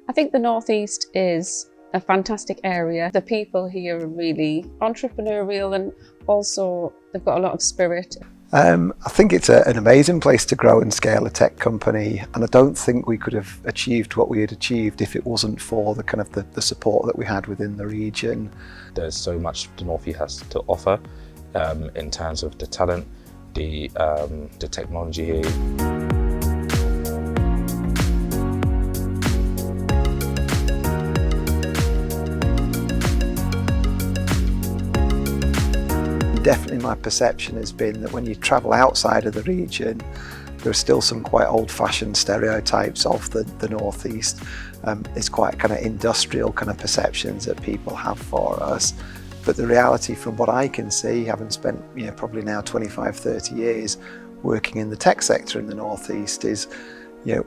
I think the North East is a fantastic area. The people here are really entrepreneurial and also they've got a lot of spirit. I think it's an amazing place to grow and scale a tech company, and I don't think we could have achieved what we had achieved if it wasn't for the kind of the support that we had within the region. There's so much the North East has to offer in terms of the talent, the technology here. Definitely my perception has been that when you travel outside of the region, there are still some quite old-fashioned stereotypes of the North East. It's quite kind of industrial kind of perceptions that people have for us. But the reality from what I can see, having spent probably now 25, 30 years working in the tech sector in the North East, is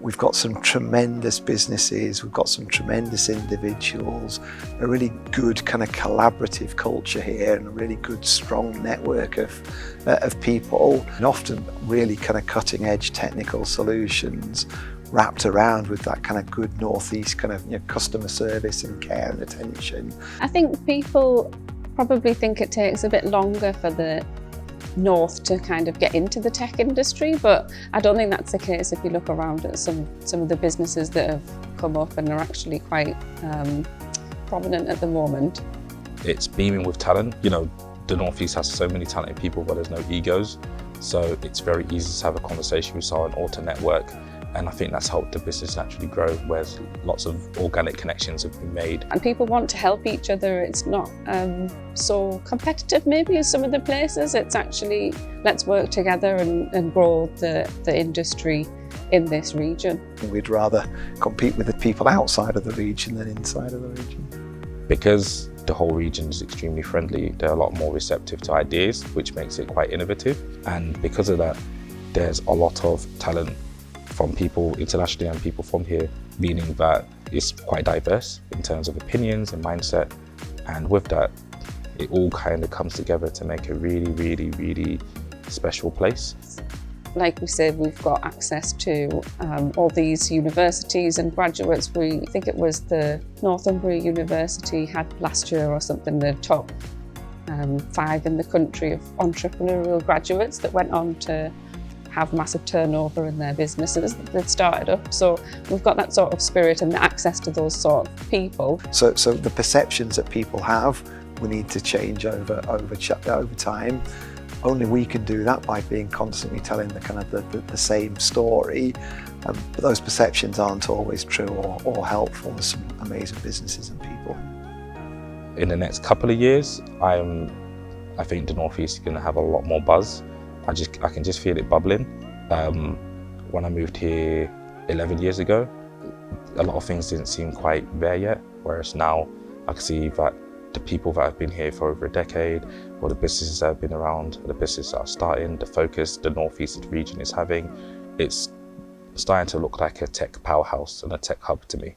we've got some tremendous businesses, we've got some tremendous individuals, a really good kind of collaborative culture here, and a really good strong network of people, and often really kind of cutting edge technical solutions wrapped around with that kind of good Northeast kind of customer service and care and attention. I think people probably think it takes a bit longer for the North to kind of get into the tech industry, but I don't think that's the case if you look around at some of the businesses that have come up and are actually quite prominent at the moment. It's beaming with talent. The North East has so many talented people, but there's no egos, so it's very easy to have a conversation with someone or to network, and I think that's helped the business naturally grow, whereas lots of organic connections have been made. And people want to help each other. It's not so competitive maybe as some of the places. It's actually, let's work together and grow the industry in this region. We'd rather compete with the people outside of the region than inside of the region. Because the whole region is extremely friendly, they're a lot more receptive to ideas, which makes it quite innovative. And because of that, there's a lot of talent from people internationally and people from here, meaning that it's quite diverse in terms of opinions and mindset. And with that, it all kind of comes together to make a really, really, really special place. Like we said, we've got access to all these universities and graduates. I think it was the Northumbria University had last year or something the top 5 in the country of entrepreneurial graduates that went on to have massive turnover in their businesses that they've started up. So we've got that sort of spirit and access to those sort of people. So the perceptions that people have, we need to change over time. Only we can do that by being constantly telling the kind of the same story. But those perceptions aren't always true or helpful. There's some amazing businesses and people. In the next couple of years, I think the North East is going to have a lot more buzz. I can just feel it bubbling. When I moved here 11 years ago, a lot of things didn't seem quite there yet, whereas now I can see that the people that have been here for over a decade, or the businesses that have been around, the businesses that are starting, the focus the North East region is having, it's starting to look like a tech powerhouse and a tech hub to me.